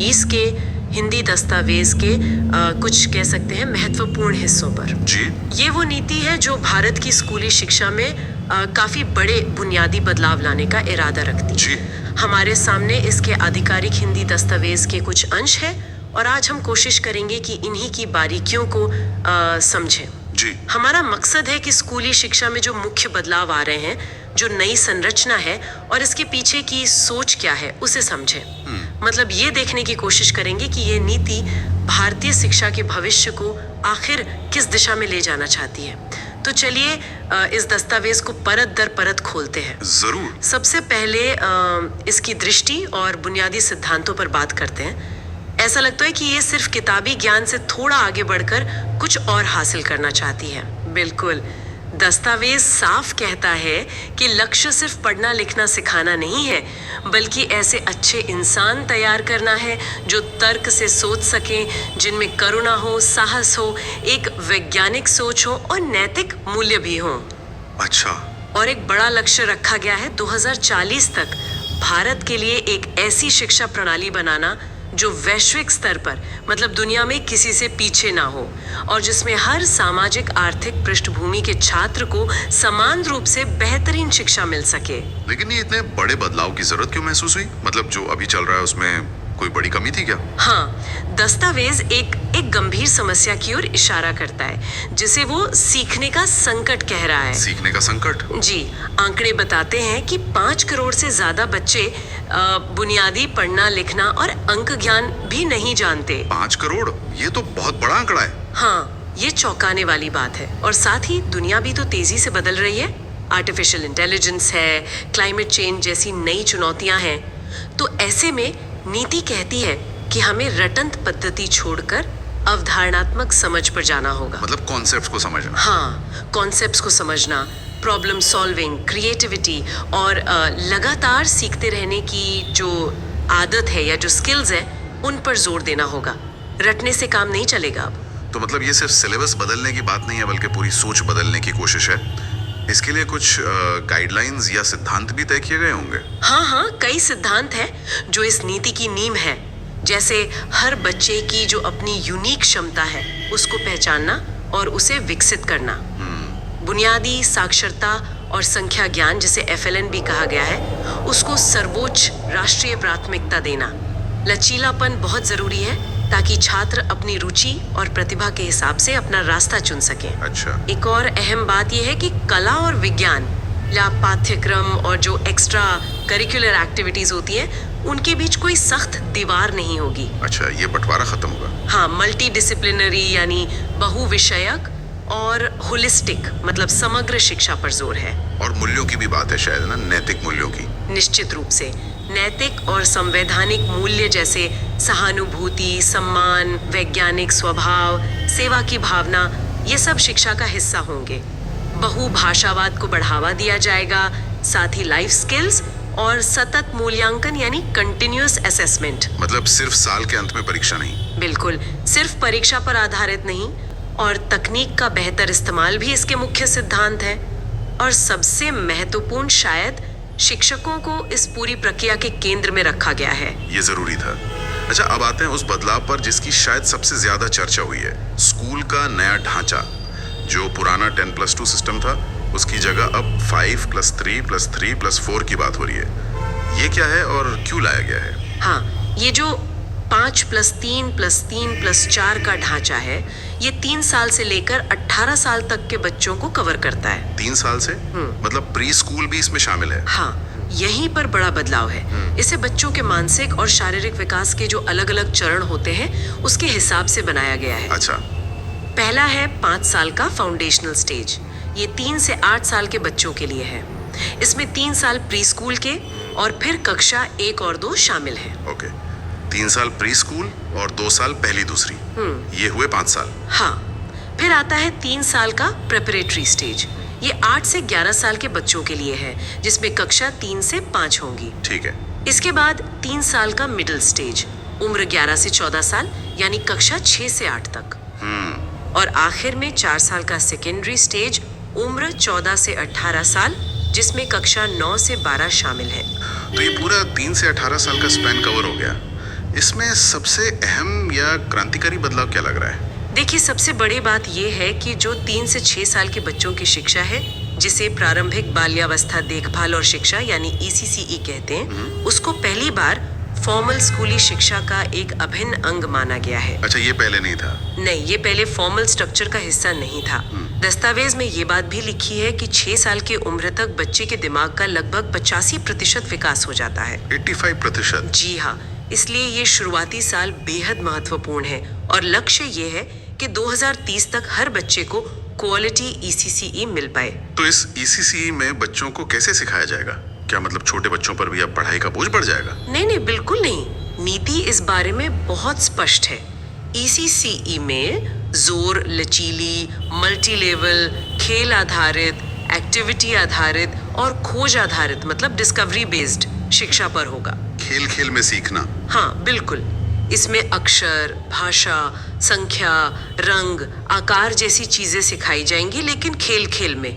2020 के हिंदी दस्तावेज के कुछ कह सकते हैं महत्वपूर्ण हिस्सों पर। जी। ये वो नीति है जो भारत की स्कूली शिक्षा में काफी बड़े बुनियादी बदलाव लाने का इरादा रखती है। जी। हमारे सामने इसके आधिकारिक हिंदी दस्तावेज के कुछ अंश हैं और आज हम कोशिश करेंगे कि इन्हीं की बारीकियों को समझें। जी। हमारा मकसद है कि स्कूली शिक्षा में जो मुख्य बदलाव आ रहे हैं, जो नई संरचना है और इसके पीछे की सोच क्या है, उसे समझें। मतलब ये देखने की कोशिश करेंगे कि ये नीति भारतीय शिक्षा के भविष्य को आखिर किस दिशा में ले जाना चाहती है। तो चलिए इस दस्तावेज को परत दर परत खोलते हैं। जरूर। सबसे पहले इसकी दृष्टि और बुनियादी सिद्धांतों पर बात करते हैं। ऐसा लगता है कि ये सिर्फ किताबी ज्ञान से थोड़ा आगे बढ़कर कुछ और हासिल करना चाहती है। बिल्कुल, दस्तावेज साफ कहता है कि लक्ष्य सिर्फ पढ़ना लिखना सिखाना नहीं है, बल्कि ऐसे अच्छे इंसान तैयार करना है जो तर्क से सोच सकें, जिनमें करुणा हो, साहस हो, एक वैज्ञानिक सोच हो और नैतिक मूल्य भी हो। अच्छा। और एक बड़ा लक्ष्य रखा गया है 2040 तक भारत के लिए एक ऐसी शिक्षा प्रणाली बनाना जो वैश्विक स्तर पर, मतलब दुनिया में किसी से पीछे ना हो और जिसमें हर सामाजिक आर्थिक पृष्ठभूमि के छात्र को समान रूप से बेहतरीन शिक्षा मिल सके। लेकिन ये इतने बड़े बदलाव की जरूरत क्यों महसूस हुई? मतलब जो अभी चल रहा है उसमें कोई बड़ी कमी थी क्या? हाँ, दस्तावेज एक गंभीर समस्या की ओर इशारा करता है, जिसे वो सीखने का संकट कह रहा है। सीखने का संकट? जी, आंकड़े बताते हैं कि 5 करोड़ से ज्यादा बच्चे बुनियादी पढ़ना लिखना और अंक ज्ञान भी नहीं जानते। 5 करोड़? ये तो बहुत बड़ा आंकड़ा है। हाँ, ये चौंकाने वाली बात है। और साथ ही दुनिया भी तो तेजी से बदल रही है। आर्टिफिशियल इंटेलिजेंस है, क्लाइमेट चेंज जैसी नई चुनौतियां हैं। तो ऐसे में नीति कहती है कि हमें रटंत पद्धति छोड़कर अवधारणात्मक समझ पर जाना होगा। मतलब कॉन्सेप्ट्स को समझना। हाँ, कॉन्सेप्ट्स को समझना, प्रॉब्लम सॉल्विंग, क्रिएटिविटी और लगातार सीखते रहने की जो आदत है या जो स्किल्स है, उन पर जोर देना होगा। रटने से काम नहीं चलेगा अब। तो मतलब ये सिर्फ सिलेबस बदलने की बात नहीं है, बल्कि पूरी सोच बदलने की कोशिश है। इसके लिए कुछ गाइडलाइंस या सिद्धांत भी तय किए गए होंगे? हाँ, कई सिद्धांत हैं जो इस नीति की नींव है। जैसे हर बच्चे की जो अपनी यूनिक क्षमता है, उसको पहचानना और उसे विकसित करना। बुनियादी साक्षरता और संख्या ज्ञान, जिसे FLN भी कहा गया है, उसको सर्वोच्च राष्ट्रीय प्राथमिकता देना। लचीलापन बहुत जरूरी है ताकि छात्र अपनी रुचि और प्रतिभा के हिसाब से अपना रास्ता चुन सकें। अच्छा। एक और अहम बात यह है कि कला और विज्ञान या पाठ्यक्रम और जो एक्स्ट्रा करिकुलर एक्टिविटीज होती हैं, उनके बीच कोई सख्त दीवार नहीं होगी। अच्छा, ये बंटवारा खत्म होगा। हाँ, मल्टी डिसिप्लिनरी यानी बहुविषयक और होलिस्टिक, मतलब समग्र शिक्षा पर जोर है। और मूल्यों की भी बात है शायद ना, नैतिक मूल्यों की। निश्चित रूप से नैतिक और संवैधानिक मूल्य जैसे सहानुभूति, सम्मान, वैज्ञानिक स्वभाव, सेवा की भावना, ये सब शिक्षा का हिस्सा होंगे। बहुभाषावाद को बढ़ावा दिया जाएगा, साथ ही लाइफ स्किल्स और सतत मूल्यांकन यानी कंटिन्यूअस असेसमेंट। मतलब सिर्फ साल के अंत में परीक्षा नहीं? बिल्कुल, सिर्फ परीक्षा पर आधारित नहीं, और तकनीक का बेहतर इस्तेमाल भी इसके मुख्य सिद्धांत है। और सबसे महत्वपूर्ण, शायद शिक्षकों को इस पूरी प्रक्रिया के केंद्र में रखा गया है। ये जरूरी था। अच्छा, अब आते हैं उस बदलाव पर जिसकी शायद सबसे ज्यादा चर्चा हुई है। स्कूल का नया ढांचा। जो पुराना 10+2 सिस्टम था, उसकी जगह अब 5+3+3+4 की बात हो रही है। ये क्या है और क्यों लाया गया है? हाँ, ये जो 5+3+3+4 का ढांचा है, ये 3 साल से लेकर 18 साल तक के बच्चों को कवर करता है। 3 साल से? मतलब प्री स्कूल भी इसमें शामिल है? हाँ, यहीं पर बड़ा बदलाव है। इसे बच्चों के मानसिक और शारीरिक विकास के जो अलग अलग चरण होते हैं, उसके हिसाब से बनाया गया है। अच्छा। पहला है 5 साल का फाउंडेशनल स्टेज। ये 3 से 8 साल के बच्चों के लिए है। इसमें 3 साल प्री स्कूल के और फिर कक्षा 1 और 2 शामिल है। ओके, 3 साल प्री स्कूल और 2 साल पहली दूसरी। ये हुए 5 साल। हाँ, फिर आता है 3 साल का प्रेपरेटरी स्टेज। ये 8 से 11 साल के बच्चों के लिए है, जिसमें कक्षा 3 से 5 होंगी। ठीक है। इसके बाद 3 साल का मिडिल स्टेज, उम्र 11 से 14 साल यानी कक्षा 6 से 8 तक। और आखिर में 4 साल का सेकेंडरी स्टेज, उम्र 14 से 18 साल, जिसमें कक्षा 9 से 12 शामिल है। तो ये पूरा 3 से 18 साल का स्पैन कवर हो गया। इसमें सबसे अहम या क्रांतिकारी बदलाव क्या लग रहा है? देखिए, सबसे बड़ी बात यह है कि जो 3 से 6 साल के बच्चों की शिक्षा है, जिसे प्रारंभिक बाल्यावस्था देखभाल और शिक्षा यानी ECCE कहते हैं, उसको पहली बार फॉर्मल स्कूली शिक्षा का एक अभिन्न अंग माना गया है। अच्छा, ये पहले नहीं था? नहीं, ये पहले फॉर्मल स्ट्रक्चर का हिस्सा नहीं था। दस्तावेज में ये बात भी लिखी है कि 6 साल की उम्र तक बच्चे के दिमाग का लगभग 85% विकास हो जाता है। 85%? जी हाँ, इसलिए ये शुरुआती साल बेहद महत्वपूर्ण है और लक्ष्य ये है कि 2030 तक हर बच्चे को क्वालिटी ECCE मिल पाए। तो इस ECCE में बच्चों को कैसे सिखाया जाएगा? क्या मतलब छोटे बच्चों पर भी अब पढ़ाई का बोझ बढ़ जाएगा? नहीं, बिल्कुल नहीं। नीति इस बारे में बहुत स्पष्ट है। ECCE में जोर लचीली, मल्टी लेवल, खेल आधारित, एक्टिविटी आधारित और खोज आधारित मतलब डिस्कवरी बेस्ड शिक्षा पर होगा। खेल खेल में सीखना? हाँ, बिल्कुल। इसमें अक्षर, भाषा, संख्या, रंग, आकार जैसी चीजें सिखाई जाएंगी, लेकिन खेल खेल में।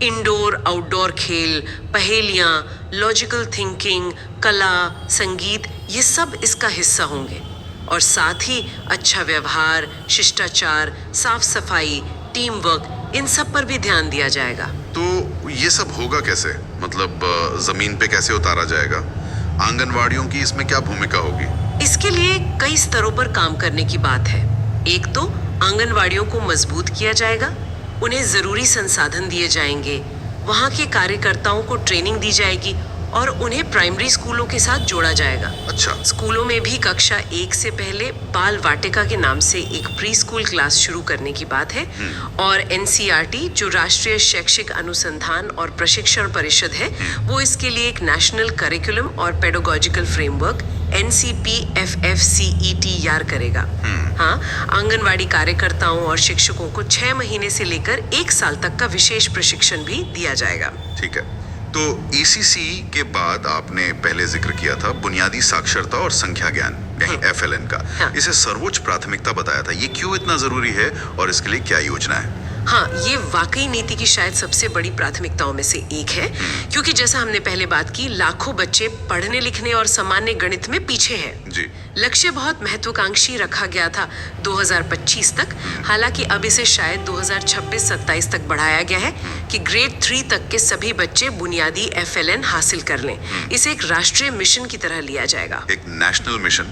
इंडोर आउटडोर खेल, पहेलियाँ, लॉजिकल थिंकिंग, कला, संगीत, ये सब इसका हिस्सा होंगे। और साथ ही अच्छा व्यवहार, शिष्टाचार, साफ सफाई, टीम वर्क, इन सब पर भी ध्यान दिया जाएगा। तो ये सब होगा कैसे? मतलब जमीन पे कैसे उतारा जाएगा? आंगनवाड़ियों की इसमें क्या भूमिका होगी? इसके लिए कई स्तरों पर काम करने की बात है। एक तो आंगनवाड़ियों को मजबूत किया जाएगा, उन्हें जरूरी संसाधन दिए जाएंगे, वहाँ के कार्यकर्ताओं को ट्रेनिंग दी जाएगी और उन्हें प्राइमरी स्कूलों के साथ जोड़ा जाएगा। अच्छा। स्कूलों में भी कक्षा 1 से पहले बाल वाटिका के नाम से एक प्री स्कूल क्लास शुरू करने की बात है। और NCERT जो राष्ट्रीय शैक्षिक अनुसंधान और प्रशिक्षण परिषद है, वो इसके लिए एक नेशनल करिकुलम और पेडागोजिकल फ्रेमवर्क NCPFFCE तैयार करेगा। हाँ, आंगनवाड़ी कार्यकर्ताओं और शिक्षकों को 6 महीने से लेकर 1 साल तक का विशेष प्रशिक्षण भी दिया जाएगा। ठीक है। तो ECCE के बाद आपने पहले जिक्र किया था बुनियादी साक्षरता और संख्या ज्ञान यानी FLN का। हाँ। इसे सर्वोच्च प्राथमिकता बताया था। ये क्यों इतना जरूरी है और इसके लिए क्या योजना है? हाँ, ये वाकई नीति की शायद सबसे बड़ी प्राथमिकताओं में से एक है, क्योंकि जैसा हमने पहले बात की, लाखों बच्चे पढ़ने लिखने और सामान्य गणित में पीछे हैं। जी। लक्ष्य बहुत महत्वाकांक्षी रखा गया था 2025 तक। हालांकि अब इसे शायद 2026-27 तक बढ़ाया गया है कि ग्रेड 3 तक के सभी बच्चे बुनियादी FLN हासिल कर लें। इसे एक राष्ट्रीय मिशन की तरह लिया जाएगा। एक नेशनल मिशन।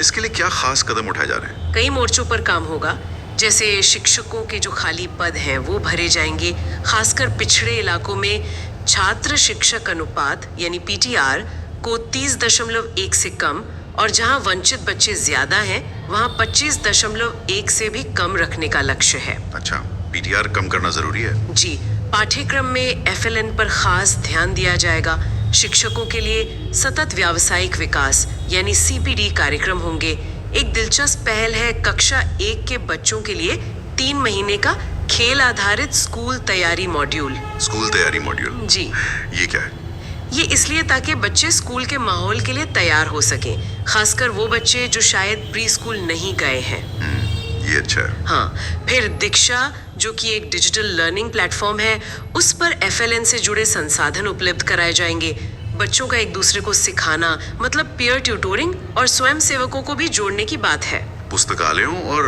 इसके लिए क्या खास कदम उठाए जा रहे हैं? कई मोर्चों पर काम होगा। जैसे शिक्षकों के जो खाली पद हैं वो भरे जाएंगे, खासकर पिछड़े इलाकों में छात्र शिक्षक अनुपात यानी PTR को 30.1 से कम, और जहां वंचित बच्चे ज्यादा हैं वहां 25.1 से भी कम रखने का लक्ष्य है। अच्छा, PTR कम करना जरूरी है? जी, पाठ्यक्रम में FLN पर खास ध्यान दिया जाएगा। शिक्षकों के लिए सतत व्यावसायिक विकास यानी CPD कार्यक्रम होंगे। एक दिलचस्प पहल है कक्षा 1 के बच्चों के लिए 3 महीने का खेल आधारित स्कूल तैयारी मॉड्यूल। स्कूल तैयारी मॉड्यूल? जी। ये क्या है? ये इसलिए ताकि बच्चे स्कूल के माहौल के लिए तैयार हो सकें, खासकर वो बच्चे जो शायद प्री स्कूल नहीं गए हैं। ये अच्छा है। हाँ, फिर दीक्षा जो कि एक डिजिटल लर्निंग प्लेटफॉर्म है, उस पर FLN से जुड़े संसाधन उपलब्ध कराए जाएंगे। बच्चों का एक दूसरे को सिखाना मतलब पीयर ट्यूटोरिंग और स्वयं सेवकों को भी जोड़ने की बात है। पुस्तकालयों और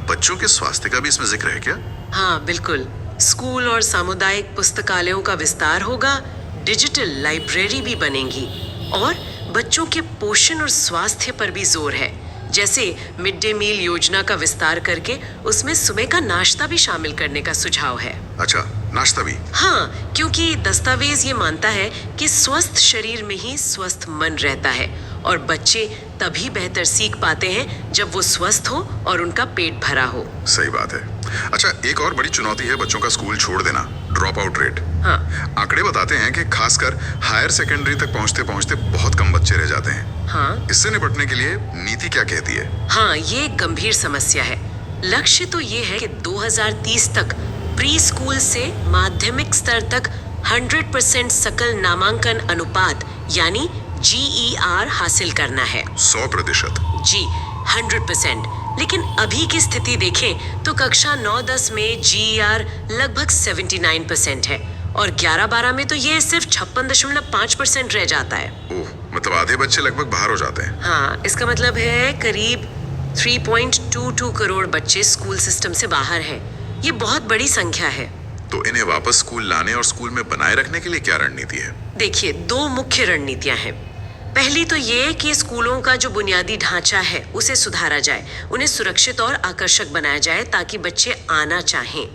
बच्चों के स्वास्थ्य का भी इसमें जिक्र है क्या? हाँ, बिल्कुल। स्कूल और सामुदायिक पुस्तकालयों का विस्तार होगा, डिजिटल लाइब्रेरी भी बनेंगी और बच्चों के पोषण और स्वास्थ्य पर भी जोर है। जैसे मिड डे मील योजना का विस्तार करके उसमें सुबह का नाश्ता भी शामिल करने का सुझाव है। अच्छा, नाश्ता भी? हाँ, क्योंकि दस्तावेज ये मानता है कि स्वस्थ शरीर में ही स्वस्थ मन रहता है और बच्चे तभी बेहतर सीख पाते हैं जब वो स्वस्थ हो और उनका पेट भरा हो। सही बात है। अच्छा, एक और बड़ी चुनौती है बच्चों का स्कूल छोड़ देना, ड्रॉप आउट रेट। हाँ। आंकड़े बताते हैं कि खासकर हायर सेकेंडरी तक पहुंचते पहुंचते बहुत कम बच्चे रह जाते हैं। हाँ। इससे निपटने के लिए नीति क्या कहती है? हाँ, ये एक गंभीर समस्या है। लक्ष्य तो ये है कि 2030 तक प्री स्कूल से माध्यमिक स्तर तक 100% सकल नामांकन अनुपात यानी GER हासिल करना है। 100%? जी, 100%। लेकिन अभी की स्थिति देखें तो कक्षा 9-10 में GER लगभग 79% है और 11-12 में तो ये सिर्फ 56.5% रह जाता है। ओह, मतलब आधे बच्चे लगभग बाहर हो जाते हैं। हाँ, इसका मतलब है करीब 3.22 करोड़ बच्चे स्कूल सिस्टम से बाहर है। ये बहुत बड़ी संख्या है। तो इन्हें वापस स्कूल लाने और स्कूल में बनाए रखने के लिए क्या रणनीति है? देखिए, दो मुख्य रणनीतियां हैं। पहली तो ये कि स्कूलों का जो बुनियादी ढांचा है उसे सुधारा जाए, उन्हें सुरक्षित और आकर्षक बनाया जाए ताकि बच्चे आना चाहें।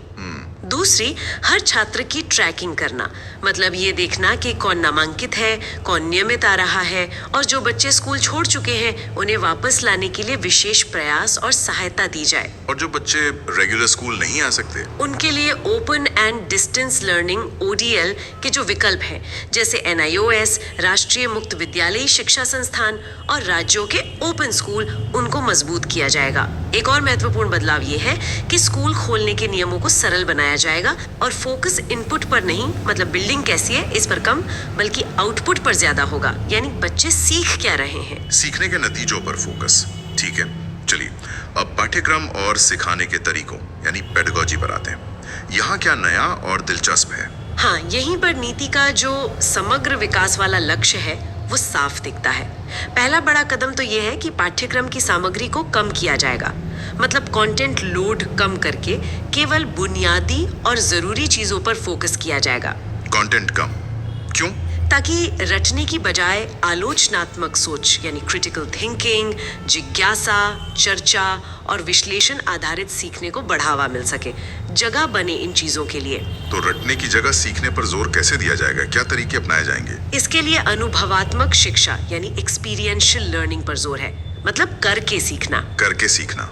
दूसरी, हर छात्र की ट्रैकिंग करना, मतलब ये देखना कि कौन नामांकित है, कौन नियमित आ रहा है, और जो बच्चे स्कूल छोड़ चुके हैं उन्हें वापस लाने के लिए विशेष प्रयास और सहायता दी जाए। और जो बच्चे रेगुलर स्कूल नहीं आ सकते, उनके लिए open and distance learning ODL के जो विकल्प हैं, जैसे NIOS, राष्ट्रीय मुक्त विद्यालयी शिक्षा संस्थान और राज्यों के ओपन स्कूल, उनको मजबूत किया जाएगा। एक और महत्वपूर्ण बदलाव ये है कि स्कूल खोलने के नियमों को सरल बनाया जाएगा और फोकस इनपुट पर नहीं, मतलब बिल्डिंग कैसी है इस पर कम, बल्कि आउटपुट पर ज्यादा होगा, यानी बच्चे सीख क्या रहे हैं। सीखने के नतीजों पर फोकस। ठीक है, चलिए अब पाठ्यक्रम और सिखाने के तरीकों यानी पेडागॉजी पर आते हैं। यहाँ क्या नया और दिलचस्प है? हाँ, यहीं पर नीति का जो समग्र विकास वाला लक्ष्य है वो साफ दिखता है। पहला बड़ा कदम तो ये है कि पाठ्यक्रम की सामग्री को कम किया जाएगा, मतलब कंटेंट लोड कम करके केवल बुनियादी और जरूरी चीजों पर फोकस किया जाएगा। कंटेंट कम क्यों? ताकि रटने की बजाय आलोचनात्मक सोच यानी क्रिटिकल थिंकिंग, जिज्ञासा, चर्चा और विश्लेषण आधारित सीखने को बढ़ावा मिल सके, जगह बने इन चीजों के लिए। तो रटने की जगह सीखने पर जोर कैसे दिया जाएगा? क्या तरीके अपनाए जाएंगे? इसके लिए अनुभवात्मक शिक्षा यानी एक्सपीरियंशियल लर्निंग पर जोर है, मतलब करके सीखना। करके सीखना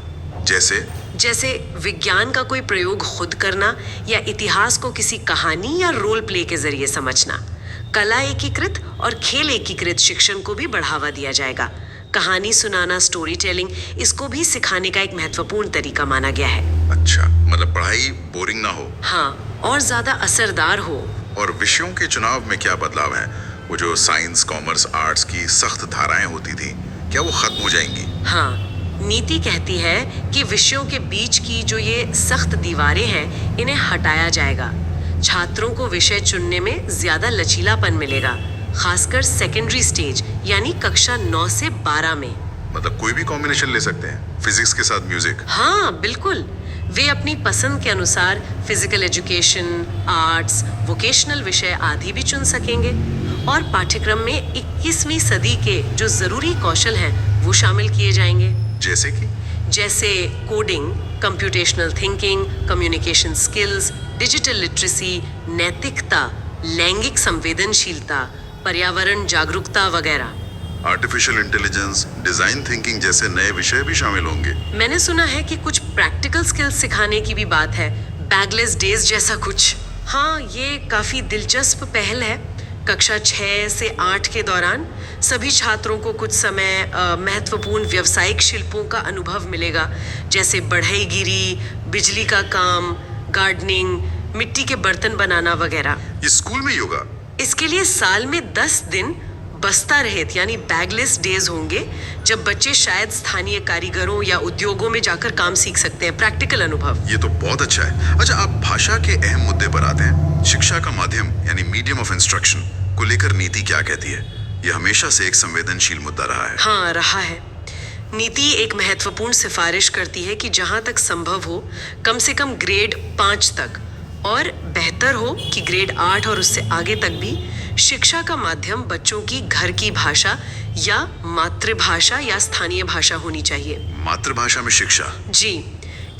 जैसे विज्ञान का कोई प्रयोग खुद करना या इतिहास को किसी कहानी या रोल प्ले के जरिए समझना। कला एकीकृत और खेल एकीकृत शिक्षण को भी बढ़ावा दिया जाएगा। कहानी सुनाना, स्टोरी टेलिंग, इसको भी सिखाने का एक महत्वपूर्ण तरीका माना गया है। अच्छा, मतलब पढ़ाई बोरिंग ना हो। हाँ, और ज्यादा असरदार हो। और विषयों के चुनाव में क्या बदलाव है? वो जो साइंस, कॉमर्स, आर्ट्स की सख्त धाराएं होती थी, क्या वो खत्म हो जाएंगी? हाँ, नीति कहती है कि विषयों के बीच की जो ये सख्त दीवारें हैं, इन्हें हटाया जाएगा। छात्रों को विषय चुनने में ज्यादा लचीलापन मिलेगा, खासकर सेकेंडरी स्टेज यानी कक्षा 9 से 12 में। मतलब कोई भी कॉम्बिनेशन ले सकते हैं, फिजिक्स के साथ म्यूजिक? हाँ बिल्कुल, वे अपनी पसंद के अनुसार फिजिकल एजुकेशन, आर्ट्स, वोकेशनल विषय आदि भी चुन सकेंगे। और पाठ्यक्रम में 21वीं सदी के जो जरूरी कौशल हैं वो शामिल किए जाएंगे। जैसे coding, computational thinking, communication skills, digital literacy, नैतिकता, लैंगिक संवेदनशीलता, पर्यावरण जागरूकता वगैरह। आर्टिफिशियल इंटेलिजेंस, डिजाइन थिंकिंग जैसे नए विषय भी शामिल होंगे। मैंने सुना है कि कुछ प्रैक्टिकल स्किल्स सिखाने की भी बात है, बैगलेस डेज जैसा कुछ। हाँ, ये काफी दिलचस्प पहल है। कक्षा 6 से 8 के दौरान सभी छात्रों को कुछ समय महत्वपूर्ण व्यावसायिक शिल्पों का अनुभव मिलेगा, जैसे बढ़ईगिरी, बिजली का काम, गार्डनिंग, मिट्टी के बर्तन बनाना वगैरह। ये स्कूल में योगा? इसके लिए साल में 10 दिन बस्ता रहित यानी बैगलेस डेज होंगे, जब बच्चे शायद स्थानीय कारीगरों या उद्योगों में जाकर काम सीख सकते हैं, प्रैक्टिकल अनुभव। ये तो बहुत अच्छा है। अच्छा, आप भाषा के अहम मुद्दे पर आते हैं। शिक्षा का माध्यम यानी मीडियम ऑफ इंस्ट्रक्शन को लेकर नीति क्या कहती है? ये हमेशा से एक संवेदनशील मुद्दा रहा है। हाँ, रहा है। नीति एक महत्वपूर्ण सिफारिश करती है कि जहां तक संभव हो कम से कम ग्रेड 5 तक, और बेहतर हो कि ग्रेड 8 और उससे आगे तक भी शिक्षा का माध्यम बच्चों की घर की भाषा या मातृभाषा या स्थानीय भाषा होनी चाहिए। मातृभाषा में शिक्षा? जी,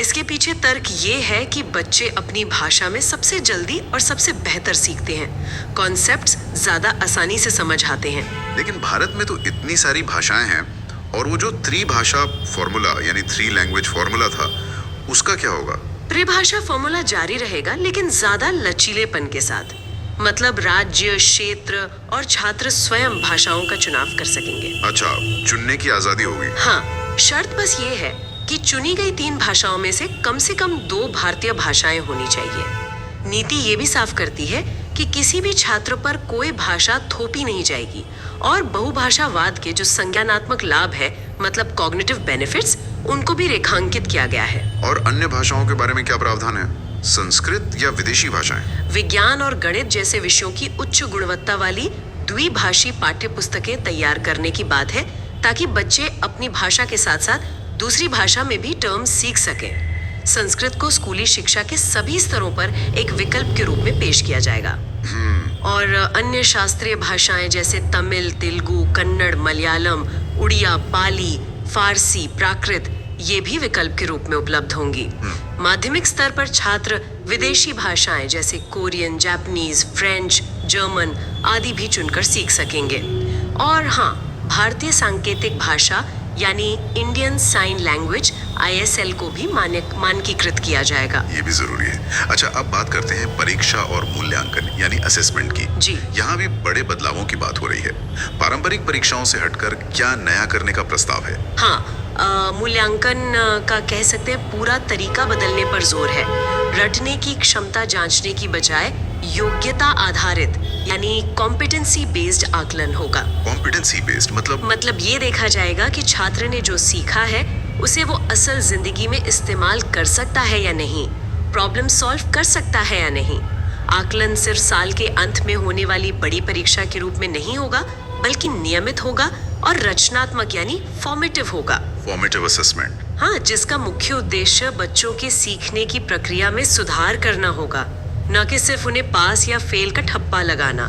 इसके पीछे तर्क ये है कि बच्चे अपनी भाषा में सबसे जल्दी और सबसे बेहतर सीखते हैं, कॉन्सेप्ट्स ज्यादा आसानी से समझ आते हैं। लेकिन भारत में तो इतनी सारी भाषाएं हैं, और वो जो त्रिभाषा फॉर्मूला यानी 3 लैंग्वेज फॉर्मूला था, उसका क्या होगा? त्रिभाषा फॉर्मूला जारी रहेगा, लेकिन ज्यादा लचीलेपन के साथ। मतलब राज्य, क्षेत्र और छात्र स्वयं भाषाओं का चुनाव कर सकेंगे। अच्छा, चुनने की आजादी होगी? हाँ, शर्त बस ये है कि चुनी गई 3 भाषाओं में से कम 2 भारतीय भाषाएं होनी चाहिए। नीति ये भी साफ करती है कि किसी भी छात्र पर कोई भाषा थोपी नहीं जाएगी, और बहुभाषावाद के जो संज्ञानात्मक लाभ है, मतलब कॉग्निटिव बेनिफिट्स, उनको भी रेखांकित किया गया है। और अन्य भाषाओं के बारे में क्या प्रावधान है? संस्कृत या विदेशी भाषाएं? विज्ञान और गणित जैसे विषयों की उच्च गुणवत्ता वाली द्विभाषी पाठ्य पुस्तकें तैयार करने की बात है, ताकि बच्चे अपनी भाषा के साथ साथ दूसरी भाषा में भी टर्म्स सीख सकें। संस्कृत को स्कूली शिक्षा के सभी स्तरों पर एक विकल्प के रूप में पेश किया जाएगा। और अन्य शास्त्रीय भाषाएं जैसे तमिल, तेलुगु, कन्नड़, मलयालम, उड़िया, पाली, फारसी, प्राकृत ये भी विकल्प के रूप में उपलब्ध होंगी। माध्यमिक स्तर पर छात्र विदेशी भाषाएं जैसे कोरियन, जापानीज, फ्रेंच, जर्मन आदि भी चुनकर सीख सकेंगे। और हाँ, भारतीय सांकेतिक भाषा यानी इंडियन साइन लैंग्वेज ISL को भी मानकीकृत किया जाएगा। ये भी जरूरी है। अच्छा, अब बात करते हैं परीक्षा और मूल्यांकन यानी असेसमेंट की। जी। यहाँ भी बड़े बदलावों की बात हो रही है। पारंपरिक परीक्षाओं से हटकर क्या नया करने का प्रस्ताव है? हाँ, मूल्यांकन का कह सकते हैं पूरा तरीका बदलने पर जोर है। रटने की क्षमता जांचने की बजाय योग्यता आधारित यानी कॉम्पिटेंसी बेस्ड आकलन होगा। कॉम्पिटेंसी बेस्ड मतलब ये देखा जाएगा कि छात्र ने जो सीखा है उसे वो असल जिंदगी में इस्तेमाल कर सकता है या नहीं, प्रॉब्लम सॉल्व कर सकता है या नहीं। आकलन सिर्फ साल के अंत में होने वाली बड़ी परीक्षा के रूप में नहीं होगा, बल्कि नियमित होगा और रचनात्मक यानी फॉर्मेटिव होगा। Formative assessment. हाँ, जिसका मुख्य उद्देश्य बच्चों के सीखने की प्रक्रिया में सुधार करना होगा, न कि सिर्फ उन्हें पास या फेल का ठप्पा लगाना।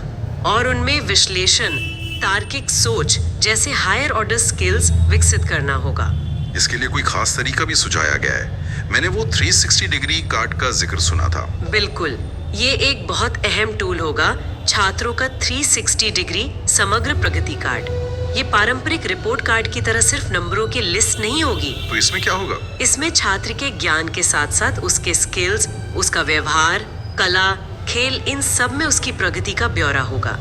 और उनमें विश्लेषण, तार्किक सोच जैसे हायर ऑर्डर स्किल्स विकसित करना होगा। इसके लिए कोई खास तरीका भी सुझाया गया है? मैंने वो 360 डिग्री कार्ड का जिक्र सुना था। बिल्कुल, ये एक बहुत अहम टूल होगा, छात्रों का 360 डिग्री समग्र प्रगति कार्ड। ये पारंपरिक रिपोर्ट कार्ड की तरह सिर्फ नंबरों की लिस्ट नहीं होगी। तो इसमें क्या होगा? इसमें छात्र के ज्ञान के साथ साथ उसके स्किल्स, उसका व्यवहार, कला, खेल, इन सब में उसकी प्रगति का ब्यौरा होगा।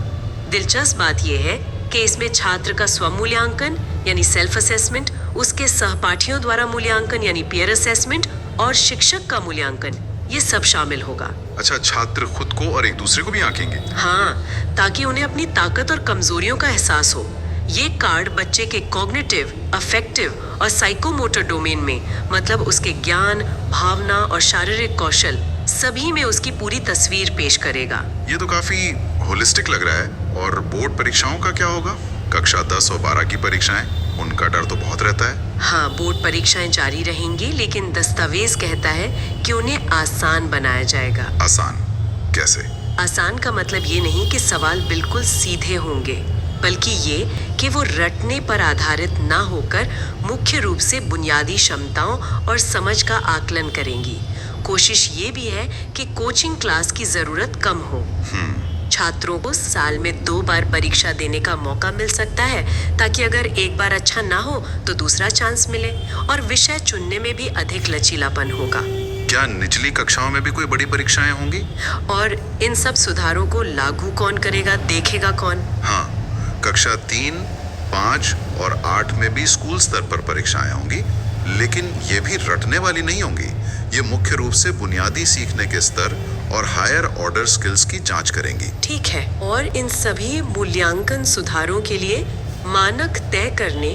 दिलचस्प बात यह है कि इसमें छात्र का स्वमूल्यांकन यानी सेल्फ असेसमेंट, उसके सहपाठियों द्वारा मूल्यांकन यानी पीयर असेसमेंट और शिक्षक का मूल्यांकन, ये सब शामिल होगा। अच्छा, छात्र खुद को और एक दूसरे को भी आंकेंगे? हाँ, ताकि उन्हें अपनी ताकत और कमजोरियों का एहसास हो। ये कार्ड बच्चे के कॉग्निटिव, अफेक्टिव और साइकोमोटर डोमेन में, मतलब उसके ज्ञान, भावना और शारीरिक कौशल सभी में उसकी पूरी तस्वीर पेश करेगा। ये तो काफी होलिस्टिक लग रहा है। और बोर्ड परीक्षाओं का क्या होगा? कक्षा 10 और 12 की परीक्षाएं, उनका डर तो बहुत रहता है। हाँ, बोर्ड परीक्षाएं जारी रहेंगी, लेकिन दस्तावेज कहता है कि उन्हें आसान बनाया जाएगा। आसान कैसे? आसान का मतलब ये नहीं कि सवाल बिल्कुल सीधे होंगे, बल्कि ये कि वो रटने पर आधारित ना होकर मुख्य रूप से बुनियादी क्षमताओं और समझ का आकलन करेंगी। कोशिश ये भी है कि कोचिंग क्लास की जरूरत कम हो। छात्रों को साल में 2 बार परीक्षा देने का मौका मिल सकता है, ताकि अगर एक बार अच्छा ना हो तो दूसरा चांस मिले। और विषय चुनने में भी अधिक लचीलापन होगा। क्या निचली कक्षाओं में भी कोई बड़ी परीक्षाएं होंगी? और इन सब सुधारों को लागू कौन करेगा, देखेगा कौन? हाँ, कक्षा 3, 5 और 8 में भी स्कूल स्तर पर परीक्षाएं होंगी, लेकिन ये भी रटने वाली नहीं होंगी। ये मुख्य रूप से बुनियादी सीखने के स्तर और हायर ऑर्डर स्किल्स की जांच करेंगी। ठीक है, और इन सभी मूल्यांकन सुधारों के लिए मानक तय करने,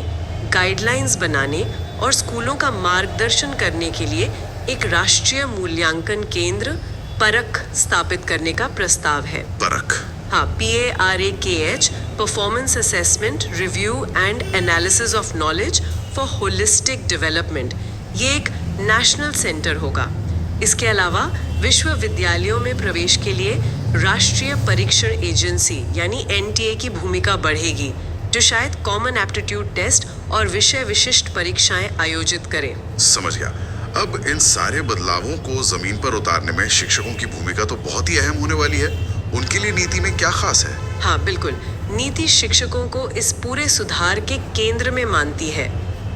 गाइडलाइंस बनाने और स्कूलों का मार्गदर्शन करने के लिए एक राष्ट्रीय मूल्यांकन केंद्र परख स्थापित करने का प्रस्ताव है। परख? हाँ, PARAKH, performance assessment, review and analysis of knowledge for holistic development. ये एक नेशनल सेंटर होगा। इसके अलावा विश्वविद्यालयों में प्रवेश के लिए राष्ट्रीय परीक्षण एजेंसी यानी NTA की भूमिका बढ़ेगी, जो शायद कॉमन एप्टीट्यूड टेस्ट और विषय विशिष्ट परीक्षाएं आयोजित करे। समझ गया। अब इन सारे बदलावों को जमीन पर उतारने में शिक्षकों की भूमिका तो बहुत ही अहम होने वाली है। उनके लिए नीति में क्या खास है? हाँ बिल्कुल, नीति शिक्षकों को इस पूरे सुधार के केंद्र में मानती है।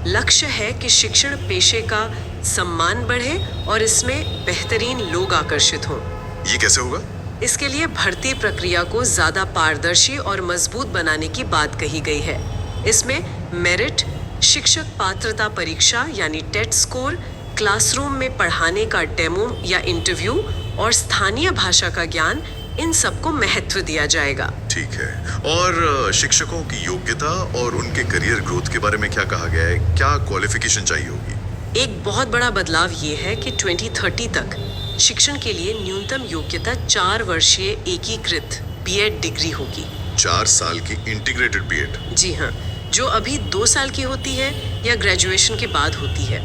लक्ष्य है कि शिक्षण पेशे का सम्मान बढ़े और इसमें बेहतरीन लोग आकर्षित हों। ये कैसे होगा? इसके लिए भर्ती प्रक्रिया को ज्यादा पारदर्शी और मजबूत बनाने की बात कही गई है। इसमें मेरिट, शिक्षक पात्रता परीक्षा यानी टेट स्कोर, क्लासरूम में पढ़ाने का डेमो या इंटरव्यू और स्थानीय भाषा का ज्ञान, इन सबको महत्व दिया जाएगा। ठीक है। और शिक्षकों की योग्यता और उनके करियर ग्रोथ के बारे में क्या कहा गया है? क्या क्वालिफिकेशन चाहिए होगी? एक बहुत बड़ा बदलाव ये है कि 2030 तक शिक्षण के लिए न्यूनतम योग्यता 4 वर्षीय एकीकृत बीएड डिग्री होगी। 4 साल की इंटीग्रेटेड बीएड। जी हाँ, जो अभी 2 साल की होती है या ग्रेजुएशन के बाद होती है।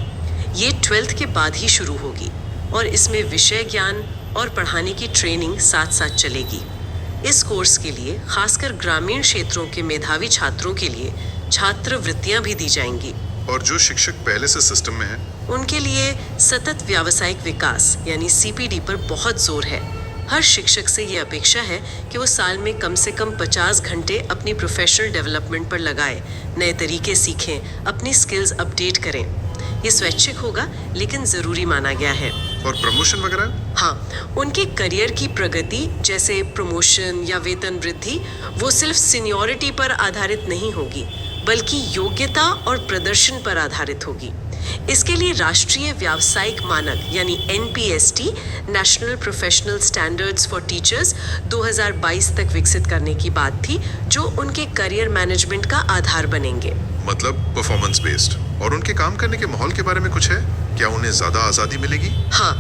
ये 12th के बाद ही शुरू होगी और इसमें विषय ज्ञान और पढ़ाने की ट्रेनिंग साथ साथ चलेगी। इस कोर्स के लिए खासकर ग्रामीण क्षेत्रों के मेधावी छात्रों के लिए छात्रवृत्तियां भी दी जाएंगी। और जो शिक्षक पहले से सिस्टम में है, उनके लिए सतत व्यावसायिक विकास यानी सीपीडी पर बहुत जोर है। हर शिक्षक से ये अपेक्षा है कि वो साल में कम से कम 50 घंटे अपनी प्रोफेशनल डेवलपमेंट पर लगाए, नए तरीके सीखें, अपनी स्किल्स अपडेट करें। ये स्वैच्छिक होगा लेकिन ज़रूरी माना गया है। और प्रमोशन वगैरह? हाँ, उनके करियर की प्रगति जैसे प्रमोशन या वेतन वृद्धि वो सिर्फ सीनियरिटी पर आधारित नहीं होगी बल्कि योग्यता और प्रदर्शन पर आधारित होगी। इसके लिए राष्ट्रीय व्यावसायिक मानक यानी NPST national professional standards for teachers 2022 तक विकसित करने की बात थी, जो उनके करियर मैनेजमेंट का आधार बनेंगे। मतलब परफॉर्मेंस बेस्ड। और उनके काम करने के माहौल के बारे में कुछ है? क्या उन्हें ज्यादा आजादी मिलेगी? हाँ,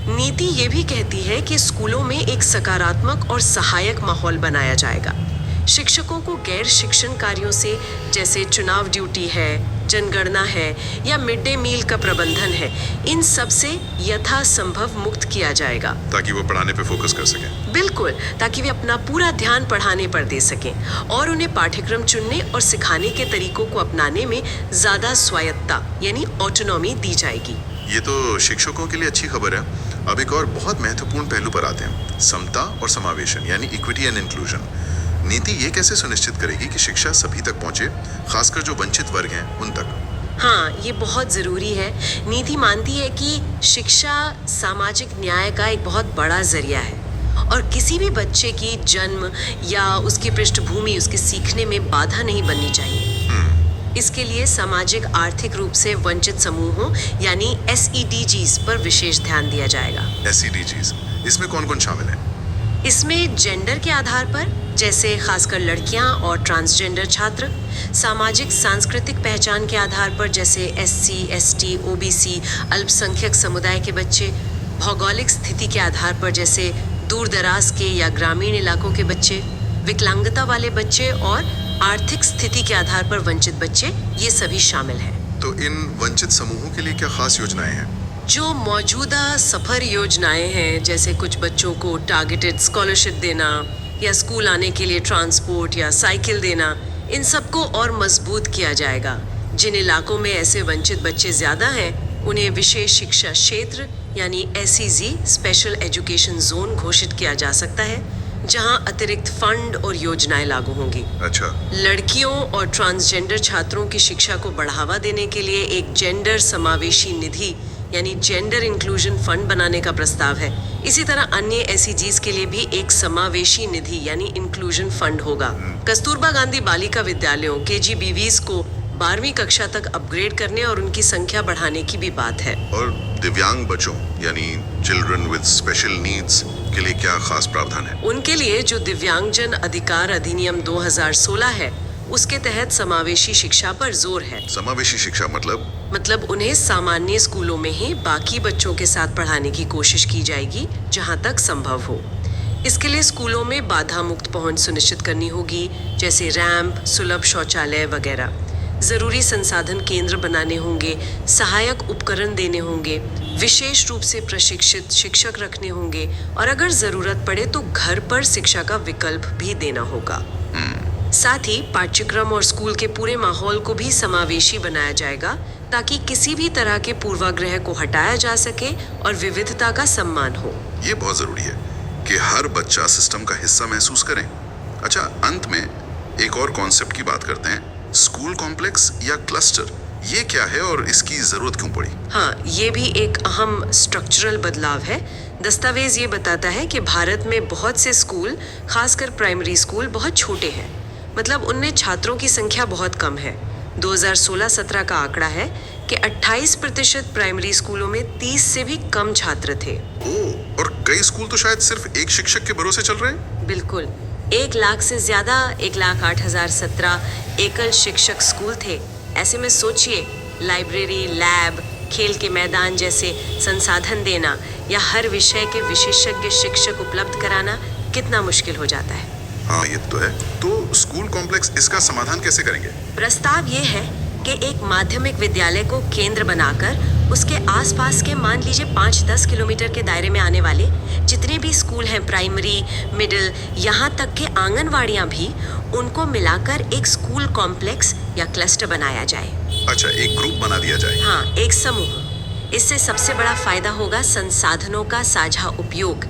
नीति ये भी कहती है कि स्कूलों में एक सकारात्मक और सहायक माहौल बनाया जाएगा। शिक्षकों को गैर शिक्षण कार्यों से जैसे चुनाव ड्यूटी है, जनगणना है या मिड डे मील का प्रबंधन है, इन सब से यथासंभव मुक्त किया जाएगा। ताकि वो पढ़ाने पे फोकस कर सकें। बिल्कुल, ताकि वे अपना पूरा ध्यान पढ़ाने पर दे सकें और उन्हें पाठ्यक्रम चुनने और सिखाने के तरीकों को अपनाने में ज्यादा स्वायत्तता यानी ऑटोनॉमी दी जाएगी। ये तो शिक्षकों के लिए अच्छी खबर है। अब एक और बहुत महत्वपूर्ण पहलू पर आते हैं, समता और समावेशन यानी इक्विटी एंड इंक्लूजन। नीति ये कैसे सुनिश्चित करेगी कि शिक्षा सभी तक पहुंचे, खासकर जो वंचित वर्ग हैं उन तक? हाँ, ये बहुत ज़रूरी है। नीति मानती है कि शिक्षा सामाजिक न्याय का एक बहुत बड़ा जरिया है और किसी भी बच्चे की जन्म या उसकी पृष्ठभूमि उसके सीखने में बाधा नहीं बननी चाहिए। इसके लिए सामाजिक आर्थिक रूप से वंचित समूहों यानी SEDGs पर विशेष ध्यान दिया जाएगा। SEDGs, इसमें कौन कौन शामिल है? इसमें जेंडर के आधार पर जैसे खासकर लड़कियां और ट्रांसजेंडर छात्र, सामाजिक सांस्कृतिक पहचान के आधार पर जैसे SC, ST, OBC, अल्पसंख्यक समुदाय के बच्चे, भौगोलिक स्थिति के आधार पर जैसे दूर दराज के या ग्रामीण इलाकों के बच्चे, विकलांगता वाले बच्चे और आर्थिक स्थिति के आधार पर वंचित बच्चे, ये सभी शामिल हैं। तो इन वंचित समूहों के लिए क्या खास योजनाएं हैं? जो मौजूदा सफर योजनाएं हैं जैसे कुछ बच्चों को टारगेटेड स्कॉलरशिप देना या स्कूल आने के लिए ट्रांसपोर्ट या साइकिल देना, इन सबको और मजबूत किया जाएगा। जिन इलाकों में ऐसे वंचित बच्चे ज़्यादा हैं उन्हें विशेष शिक्षा क्षेत्र यानी SEZ स्पेशल एजुकेशन जोन घोषित किया जा सकता है, जहां अतिरिक्त फंड और योजनाएं लागू होंगी। अच्छा। लड़कियों और ट्रांसजेंडर छात्रों की शिक्षा को बढ़ावा देने के लिए एक जेंडर समावेशी निधि यानी जेंडर इंक्लूजन फंड बनाने का प्रस्ताव है। इसी तरह अन्य SEGs के लिए भी एक समावेशी निधि यानी इंक्लूजन फंड होगा। कस्तूरबा गांधी बालिका विद्यालयों KGBVs को 12वीं कक्षा तक अपग्रेड करने और उनकी संख्या बढ़ाने की भी बात है। और दिव्यांग बच्चों यानी चिल्ड्रन विद स्पेशल नीड्स के लिए क्या खास प्रावधान है? उनके लिए जो दिव्यांगजन अधिकार अधिनियम 2016 है, उसके तहत समावेशी शिक्षा पर जोर है। समावेशी शिक्षा मतलब उन्हें सामान्य स्कूलों में ही बाकी बच्चों के साथ पढ़ाने की कोशिश की जाएगी जहां तक संभव हो। इसके लिए स्कूलों में बाधा मुक्त पहुंच सुनिश्चित करनी होगी, जैसे रैंप, सुलभ शौचालय वगैरह। जरूरी संसाधन केंद्र बनाने होंगे, सहायक उपकरण देने होंगे, विशेष रूप से प्रशिक्षित शिक्षक रखने होंगे और अगर जरूरत पड़े तो घर पर शिक्षा का विकल्प भी देना होगा। साथ ही पाठ्यक्रम और स्कूल के पूरे माहौल को भी समावेशी बनाया जाएगा ताकि किसी भी तरह के पूर्वाग्रह को हटाया जा सके और विविधता का सम्मान हो। ये बहुत जरूरी है कि हर बच्चा सिस्टम का हिस्सा महसूस करें। अच्छा, अंत में एक और कॉन्सेप्ट की बात करते हैं, स्कूल कॉम्प्लेक्स या क्लस्टर। ये क्या है और इसकी जरूरत क्यों पड़ी? हाँ, ये भी एक अहम स्ट्रक्चरल बदलाव है। दस्तावेज ये बताता है कि भारत में बहुत से स्कूल, खासकर प्राइमरी स्कूल, बहुत छोटे हैं। मतलब उनमें छात्रों की संख्या बहुत कम है। 2016-17 का आंकड़ा है कि 28% प्राइमरी स्कूलों में 30 से भी कम छात्र थे। ओह, और कई स्कूल तो शायद सिर्फ एक शिक्षक के भरोसे चल रहे हैं। बिल्कुल, 1 लाख से ज्यादा 1,08,017 एकल शिक्षक स्कूल थे। ऐसे में सोचिए, लाइब्रेरी, लैब, खेल के मैदान जैसे संसाधन देना या हर विषय के विशेषज्ञ शिक्षक उपलब्ध कराना कितना मुश्किल हो जाता है। हाँ, ये तो है। तो स्कूल कॉम्प्लेक्स इसका समाधान कैसे करेंगे? प्रस्ताव ये है कि एक माध्यमिक विद्यालय को केंद्र बनाकर उसके आसपास के मान लीजिए 5-10 किलोमीटर के दायरे में आने वाले जितने भी स्कूल हैं, प्राइमरी, मिडिल, यहाँ तक के आंगनवाड़ियाँ भी, उनको मिलाकर एक स्कूल कॉम्प्लेक्स या क्लस्टर बनाया जाए। अच्छा, एक ग्रुप बना दिया जाए। हाँ, एक समूह। इससे सबसे बड़ा फायदा होगा संसाधनों का साझा उपयोग,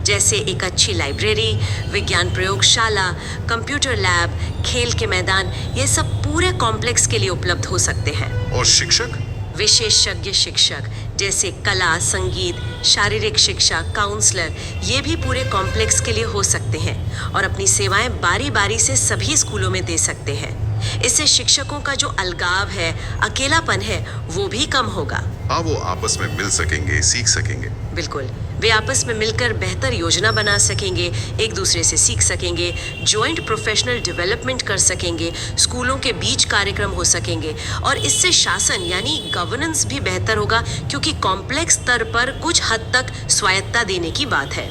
जैसे एक अच्छी लाइब्रेरी, विज्ञान प्रयोगशाला, कंप्यूटर लैब, खेल के मैदान, ये सब पूरे कॉम्प्लेक्स के लिए उपलब्ध हो सकते हैं। और शिक्षक? विशेषज्ञ शिक्षक जैसे कला, संगीत, शारीरिक शिक्षा, काउंसलर, ये भी पूरे कॉम्प्लेक्स के लिए हो सकते हैं और अपनी सेवाएं बारी-बारी से सभी स्कूलों में दे सकते हैं। इससे शिक्षकों का जो अलगाव है, अकेलापन है, वो भी कम होगा। हाँ, वो आपस में मिल सकेंगे, सीख सकेंगे। बिल्कुल, वे आपस में मिलकर बेहतर योजना बना सकेंगे, एक दूसरे से सीख सकेंगे, जॉइंट प्रोफेशनल डेवलपमेंट कर सकेंगे, स्कूलों के बीच कार्यक्रम हो सकेंगे और इससे शासन यानी गवर्नेंस भी बेहतर होगा, क्योंकि कॉम्प्लेक्स स्तर पर कुछ हद तक स्वायत्ता देने की बात है।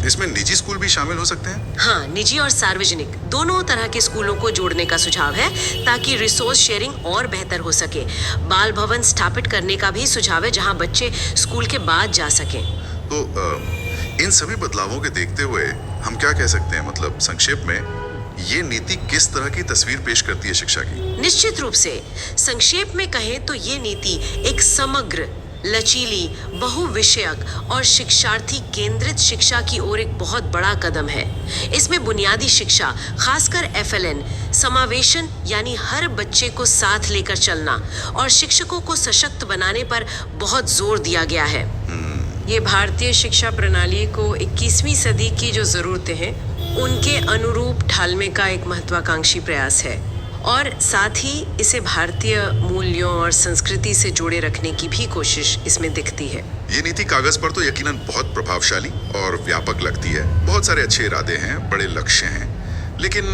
इसमें निजी स्कूल भी शामिल हो सकते हैं? हाँ, निजी और सार्वजनिक दोनों तरह के स्कूलों को जोड़ने का सुझाव है ताकि रिसोर्स शेयरिंग और बेहतर हो सके। बाल भवन स्थापित करने का भी सुझाव है जहाँ बच्चे स्कूल के बाद जा सकें। तो इन सभी बदलावों के देखते हुए हम क्या कह सकते हैं, मतलब संक्षेप में, ये नीति किस तरह की तस्वीर पेश करती है शिक्षा की? निश्चित रूप से संक्षेप में कहें तो ये नीति एक समग्र, लचीली, बहुविषयक और शिक्षार्थी केंद्रित शिक्षा की ओर एक बहुत बड़ा कदम है। इसमें बुनियादी शिक्षा, खासकर FLN, समावेशन यानी हर बच्चे को साथ लेकर चलना और शिक्षकों को सशक्त बनाने पर बहुत जोर दिया गया है। ये भारतीय शिक्षा प्रणाली को 21वीं सदी की जो जरूरतें हैं उनके अनुरूप ढालने का एक महत्वाकांक्षी प्रयास है और साथ ही इसे भारतीय मूल्यों और संस्कृति से जोड़े रखने की भी कोशिश इसमें दिखती है। ये नीति कागज पर तो यकीनन बहुत प्रभावशाली और व्यापक लगती है। बहुत सारे अच्छे इरादे हैं, बड़े लक्ष्य हैं, लेकिन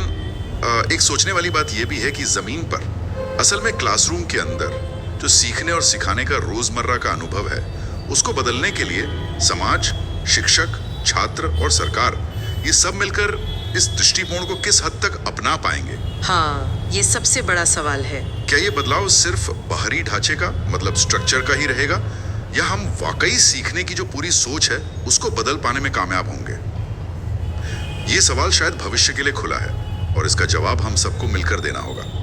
एक सोचने वाली बात यह भी है कि जमीन पर असल में क्लासरूम के अंदर जो सीखने और सिखाने का रोजमर्रा का अनुभव है, उसको बदलने के लिए समाज, शिक्षक, छात्र और सरकार, ये सब मिलकर इस दृष्टिकोण को किस हद तक अपना पाएंगे? हाँ, ये सबसे बड़ा सवाल है। क्या ये बदलाव सिर्फ बाहरी ढांचे का, मतलब स्ट्रक्चर का ही रहेगा, या हम वाकई सीखने की जो पूरी सोच है उसको बदल पाने में कामयाब होंगे? ये सवाल शायद भविष्य के लिए खुला है और इसका जवाब हम सबको मिलकर देना होगा।